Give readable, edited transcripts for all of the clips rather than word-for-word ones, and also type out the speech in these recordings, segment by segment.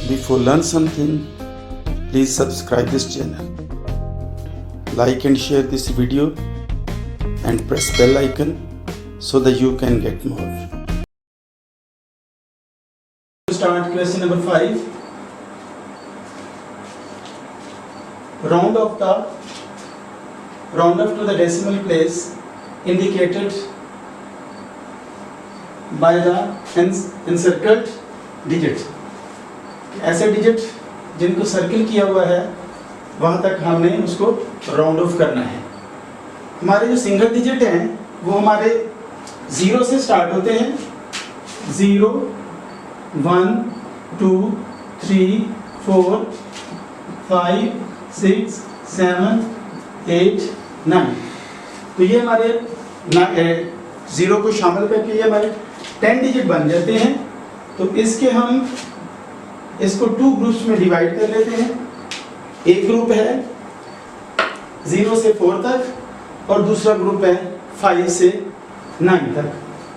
Before learn something, please subscribe this channel. Like and share this video and press bell icon so that you can get more. Start question number 5. Round off to the decimal place indicated by the encircled digit. ऐसे digit जिनको circle किया हुआ है वहाँ तक हमने उसको round of करना है। हमारे जो सिंगल डिजिट हैं वो हमारे 0 से स्टार्ट होते हैं। 0, 1, 2, 3, 4, 5, 6, 7, 8, 9। तो ये हमारे 0 को शामिल करके ये हमारे 10 डिजिट बन जाते हैं। तो इसको 2 ग्रुप्स में डिवाइड कर लेते हैं। एक ग्रुप है 0 से 4 तक और दूसरा ग्रुप है 5 से 9 तक।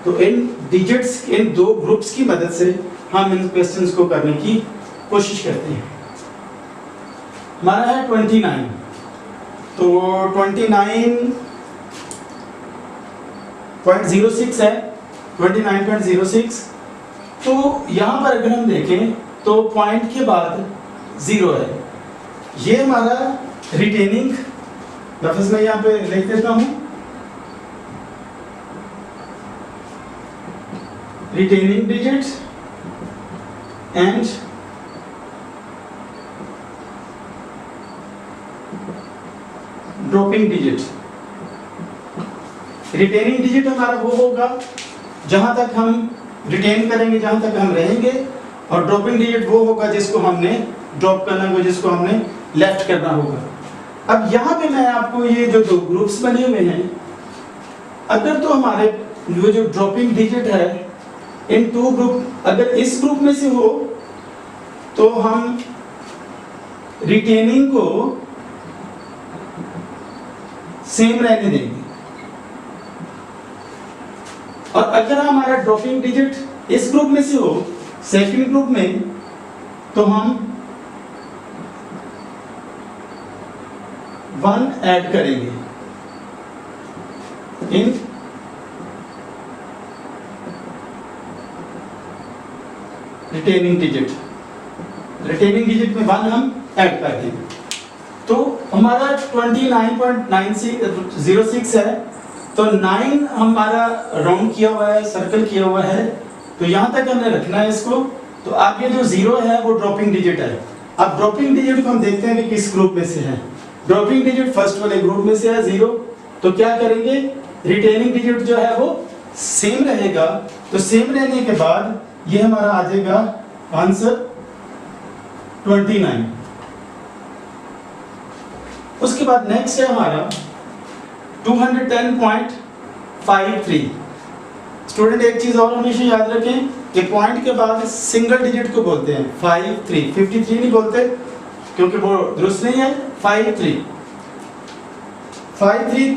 तो इन डिजिट्स इन 2 ग्रुप्स की मदद से हम इन क्वेश्चंस को करने की कोशिश करते हैं। हमारा है 29। तो 29.06 है, 29.06। तो यहाँ पर अगर हम देखें तो पॉइंट के बाद 0 है। ये हमारा रिटेनिंग लफ्ज़ में यहाँ पे लिख देता हूँ, retaining digit and dropping digit. Retaining digit हमारा वो होगा जहां तक हम रिटेन करेंगे, जहां तक हम रहेंगे, और ड्रॉपिंग डिजिट वो होगा जिसको हमने ड्रॉप करना होगा, जिसको हमने लेफ्ट करना होगा। अब यहाँ पे मैं आपको ये जो 2 ग्रुप्स बने हुए हैं, अगर तो हमारे जो ड्रॉपिंग डिजिट है इन 2 ग्रुप अगर इस ग्रुप में से हो तो हम रिटेनिंग को सेम रहने देंगे, और अगर हमारा ड्रॉपिंग डिजिट इस ग्रुप में से हो सेकंड ग्रुप में, तो हम 1 ऐड करेंगे इन रिटेनिंग डिजिट। रिटेनिंग डिजिट में 1 हम ऐड कर देंगे। तो हमारा 29.06 है। तो 9 हमारा राउंड किया हुआ है, सर्कल किया हुआ है, तो यहाँ तक हमने रखना है इसको। तो आगे जो 0 है वो ड्रॉपिंग डिजिट है। अब ड्रॉपिंग डिजिट को हम देखते हैं कि किस ग्रुप में से है। ड्रॉपिंग डिजिट फर्स्ट वाले ग्रुप में से है 0। तो क्या करेंगे, रिटेनिंग डिजिट जो है वो सेम रहेगा। तो सेम रहने के बाद ये हमारा आ जाएगा आंसर 29। उसके बाद नेक्स्ट है हमारा 210.53। स्टूडेंट एक चीज और हमेशा याद रखें कि पॉइंट के बाद सिंगल डिजिट को बोलते हैं 53 नहीं बोलते क्योंकि वो दुरुस्त नहीं है। 53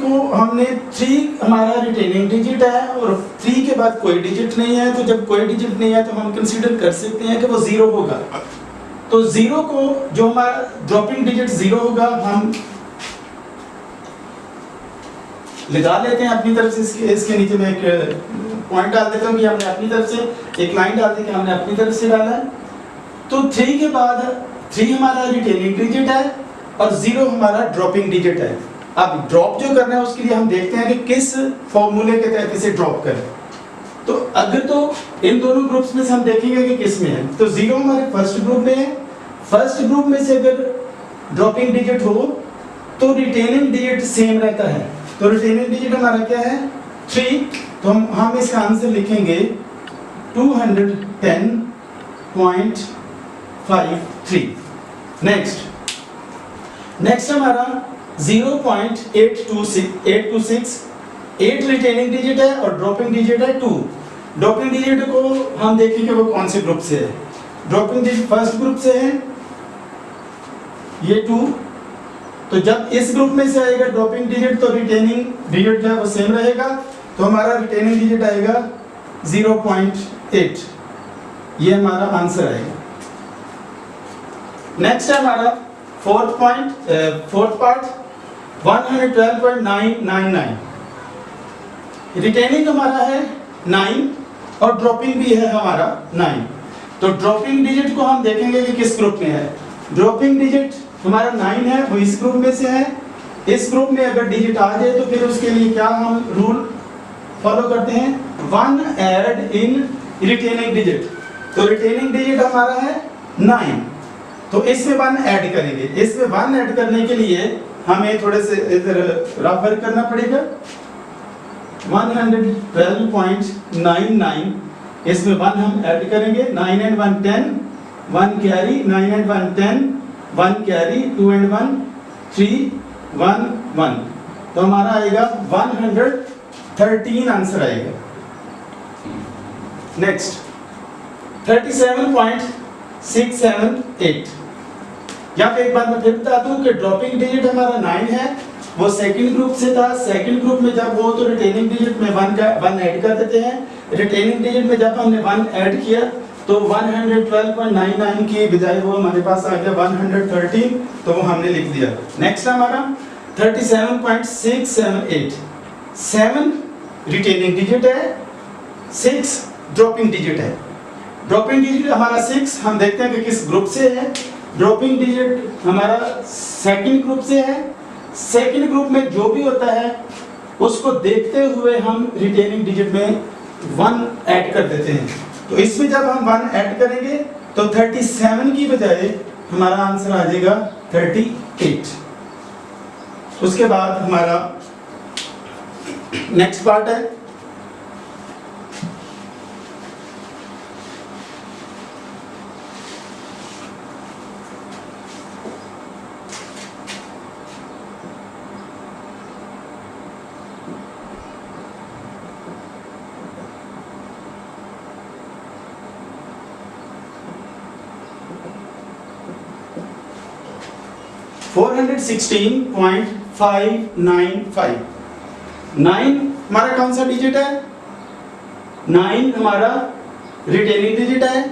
को हमने 3 हमारा रिटेनिंग डिजिट है और 3 के बाद कोई डिजिट नहीं है। तो जब कोई डिजिट नहीं है तो हम कंसीडर कर सकते हैं कि वो 0 होगा। तो 0 को जो हमारा ड्रॉपिंग डिजिट 0 होगा हम लगा लेते हैं अपनी तरफ से। इसके नीचे में एक पॉइंट डाल देता हूँ कि हमने अपनी तरफ से एक लाइन डाल दी कि हमने अपनी तरफ से डाला है। तो 3 के बाद 3 हमारा रिटेनिंग डिजिट है और 0 हमारा ड्रॉपिंग डिजिट है। अब ड्रॉप जो करना है उसके लिए हम देखते हैं कि किस फॉर्मूले के तहत इसे ड्रॉप करें। तो अगर तो इन दोनों ग्रुप्स में से हम देखेंगे कि किस में है। तो 0 हमारे फर्स्ट ग्रुप में है। फर्स्ट ग्रुप में से अगर ड्रॉपिंग डिजिट हो तो रिटेनिंग डिजिट सेम रहता है। तो रिटेनिंग डिजिट हमारा क्या है 3। तो हम इसका आंसर लिखेंगे 210.53। नेक्स्ट हमारा 0.826। 8 रिटेनिंग डिजिट है और ड्रॉपिंग डिजिट है 2। ड्रॉपिंग डिजिट को हम देखेंगे वो कौन से ग्रुप से है। ड्रॉपिंग डिजिट फर्स्ट ग्रुप से है ये 2। तो जब इस ग्रुप में से आएगा ड्रॉपिंग डिजिट तो रिटेनिंग डिजिट जो है वो सेम रहेगा। तो हमारा रिटेनिंग डिजिट आएगा 0.8। ये हमारा आंसर आएगा। नेक्स्ट है हमारा फोर्थ पार्ट 112.999। रिटेनिंग हमारा है 9 और ड्रॉपिंग भी है हमारा 9। तो ड्रॉपिंग डिजिट को हम देखेंगे कि किस ग्रुप में है। ड्रॉपिंग डिजिट हमारा 9 है, वो इस ग्रुप में से है। इस ग्रुप में अगर डिजिट आ जाए तो फिर उसके लिए क्या हम रूल फॉलो करते हैं, 1 ऐड इन रिटेनिंग डिजिट। तो रिटेनिंग डिजिट हमारा है 9, तो इसमें 1 ऐड करेंगे। इसमें 1 ऐड करने के लिए हमें थोड़े से इधर रफ वर्क करना पड़ेगा। 112.99 इसमें 1 हम ऐड करेंगे। 9 and 1 10, 1 carry, 9 and 1 10, 1 carry, 2 and 1 3, 1 1। तो हमारा आएगा 113 आंसर आएगा। नेक्स्ट 37.678। यहाँ पे एक बार मैं फिर बता दूं कि ड्रॉपिंग डिजिट हमारा 9 है, वो सेकंड ग्रुप से था। सेकंड ग्रुप में जब हो तो रिटेनिंग डिजिट में 1 ऐड कर देते हैं। रिटेनिंग डिजिट में जब हमने 1 ऐड किया तो 112.99 की बजाय वो हमारे पास आ गया 113, तो वो हमने लिख दिया। नेक्स्ट हमारा 37.678। 7 रिटेनिंग डिजिट है, 6 ड्रॉपिंग डिजिट है। ड्रॉपिंग डिजिट हमारा 6, हम देखते हैं कि किस ग्रुप से है। ड्रॉपिंग डिजिट हमारा सेकंड ग्रुप से है। सेकंड ग्रुप में जो भी होता है उसको देखते हुए हम रिटेनिंग डिजिट में 1 ऐड कर देते हैं। तो इसमें जब हम 1 ऐड करेंगे तो 37 की बजाय हमारा आंसर आ जाएगा 38। उसके बाद हमारा नेक्स्ट पार्ट है 416.595। 9 हमारा कौन सा डिजिट है? 9 हमारा रिटेनिंग डिजिट है।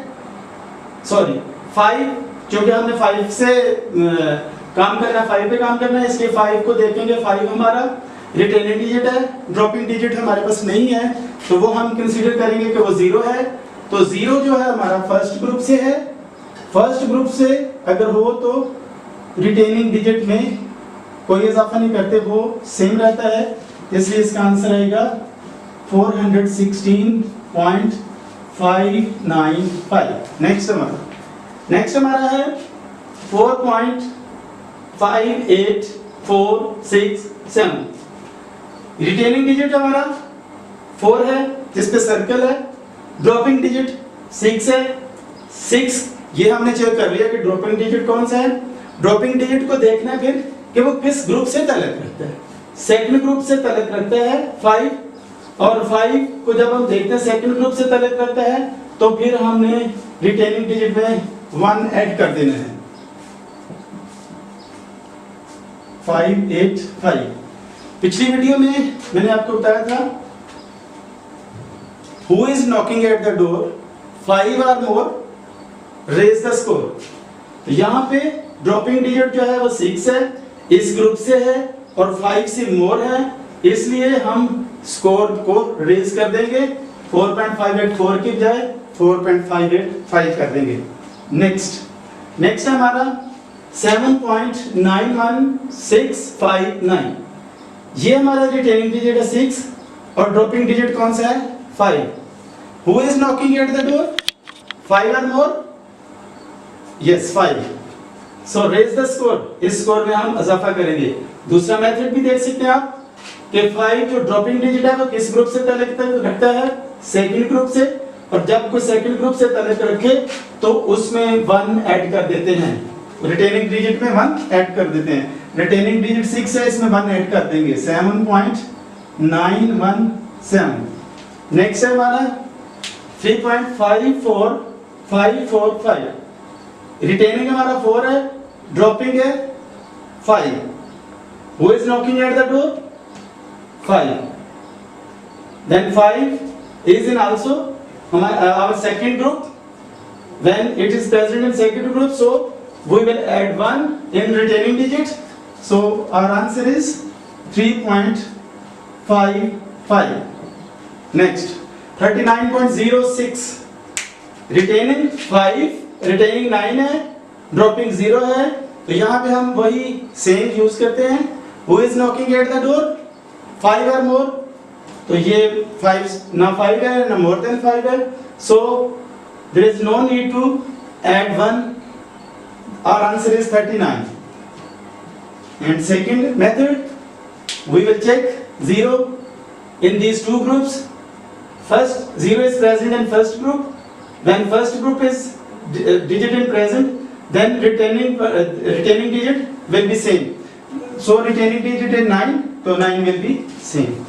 सॉरी 5, क्योंकि हमने 5 से काम करना, 5 पे काम करना है, इसलिए 5 को देखेंगे। 5 हमारा रिटेनिंग डिजिट है। ड्रॉपिंग डिजिट हमारे पास नहीं है, तो वो हम कंसीडर करेंगे कि वो 0 है। तो 0 जो है हमारा फर्स्ट ग्रुप से है। फर्स्ट ग्रुप से अगर हो तो रिटेनिंग डिजिट में कोई इजाफा नहीं करते, वो सेम रहता है, इसलिए इसका आंसर आएगा 416.595। नेक्स्ट हमारा है 4.58467। रिटेनिंग डिजिट हमारा 4 है, जिसपे सर्कल है। ड्रॉपिंग डिजिट 6 है। 6 ये हमने चेक कर लिया कि ड्रॉपिंग डिजिट कौन सा है। ड्रॉपिंग डिजिट को देखना फिर कि वो किस ग्रुप से ताल्लुक रखता है। सेकंड ग्रुप से ताल्लुक रखता है 5, और 5 को जब हम देखते हैं सेकंड ग्रुप से ताल्लुक रखता है तो फिर हमने रिटेनिंग डिजिट में 1 ऐड कर देना है। 585। पिछली वीडियो में मैंने आपको बताया था who is knocking at the door, 5 और मोर, रेज द स्कोर। तो यहाँ पे ड्रॉपिंग डिजिट जो है वो 6 है, इस ग्रुप से है और 5 से मोर है, इसलिए हम स्कोर को रेज कर देंगे। 4.584 की बजाय 4.585 कर देंगे। नेक्स्ट हमारा 7.91659। ये हमारा रिटेनिंग डिजिट है 6 और ड्रॉपिंग डिजिट कौन सा है 5। Who is knocking at the door, 5 और more, yes 5। So raise the score, इस स्कोर में हम इजाफा करेंगे। दूसरा मेथड भी देख सकते हैं आप कि 5 जो ड्रॉपिंग डिजिट है वो किस ग्रुप से ताल्लुक रखता है, सेकंड ग्रुप से। और जब कोई सेकंड ग्रुप से ताल्लुक रखे तो उसमें 1 ऐड कर देते हैं। रिटेनिंग डिजिट में 1 ऐड कर देते हैं। रिटेनिंग डिजिट 6 है, इसमें 1 ऐड कर देंगे, 7.917। नेक्स्ट है हमारा 3.54545। रिटेनिंग हमारा 4 है, ड्रॉपिंग है 5। Who is knocking at the door? 5. Then 5 is in also our second group. When it is present in second group, so we will add 1 in retaining digit. So our answer is 3.55. Next, 39.06. Retaining 5, retaining 9 है, dropping 0 है, तो यहाँ पे हम वही same use करते हैं. Who is knocking at the door? 5 or more. तो ये 5 ना 5 है ना more than 5 है. So there is no need to add 1. Our answer is 39. And second method, we will check 0 in these two groups. First, 0 is present in first group. When first group is digit in present, then retaining digit will be same. So retaining digit is 9, so 9 will be same.